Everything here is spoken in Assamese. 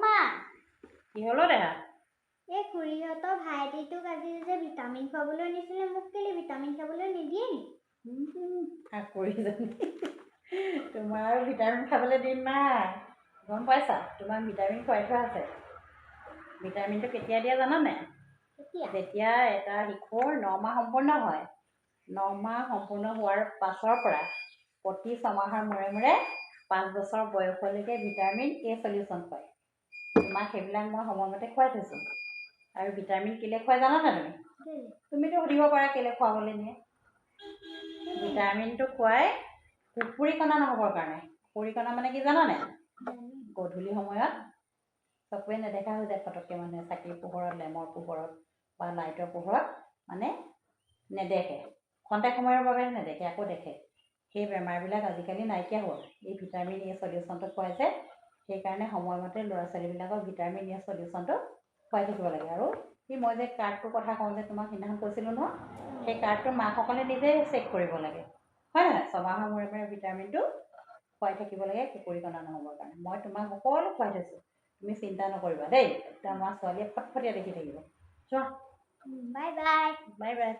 মা কি হলো দেহা এই খুৰীহঁতৰ ভাইটিটোক আজি যে ভিটামিন খুৱাবলৈ নিছিলে মোক কেলে ভিটামিন খাবলৈ নিদিয়ে নি কৰিজনী তোমাৰ আৰু ভিটামিন খাবলৈ দিন নাই গম পাইছা তোমাক ভিটামিন খুৱাই থোৱা আছে ভিটামিনটো কেতিয়া দিয়া জানানে যেতিয়া এটা শিশুৰ 9 মাহ সম্পূৰ্ণ হয় 9 মাহ সম্পূৰ্ণ হোৱাৰ পাছৰ পৰা প্ৰতি 6 মাহৰ মূৰে মূৰে 5 বছৰ বয়সলৈকে ভিটামিন এ চলিউশ্যন খুৱায় তোমাক সেইবিলাক মই সময়মতে খুৱাই থৈছোঁ আৰু ভিটামিন কেলে খুৱাই জানানে তুমিতো সুধিব পাৰা কেলে খুৱাবলৈ নিয়ে ভিটামিনটো খুৱাই কুকুৰীকণা নহ'বৰ কাৰণে কুকুৰীকণা মানে কি জানানে গধূলি সময়ত চকুৱে নেদেখা হৈ যায় ফটককৈ মানুহে চাকিৰ পোহৰত লেমৰ পোহৰত বা লাইটৰ পোহৰত মানে নেদেখে খন্তেক সময়ৰ বাবে নেদেখে আকৌ দেখে সেই বেমাৰবিলাক আজিকালি নাইকিয়া হ'ল এই ভিটামিন এ চলিউশ্যনটো খুৱাই যে সেইকাৰণে সময়মতে ল'ৰা ছোৱালীবিলাকক ভিটামিন এ চলিউশ্যনটো খুৱাই থাকিব লাগে আৰু সেই মই যে কাৰ্ডটোৰ কথা কওঁ যে তোমাক সিদিনাখন কৈছিলোঁ নহয় সেই কাৰ্ডটো মাকসকলে নিজেই চেক কৰিব লাগে হয় নহয় 6 মাহৰ মূৰে মূৰে ভিটামিনটো খুৱাই থাকিব লাগে কুকুৰীকণা নহ'বৰ কাৰণে মই তোমাক সকলো খুৱাই থৈছোঁ তুমি চিন্তা নকৰিবা দেই এতিয়া আমাৰ ছোৱালীয়ে ফটফটীয়া দেখি থাকিব চোৱা বাই বাই বাই বাই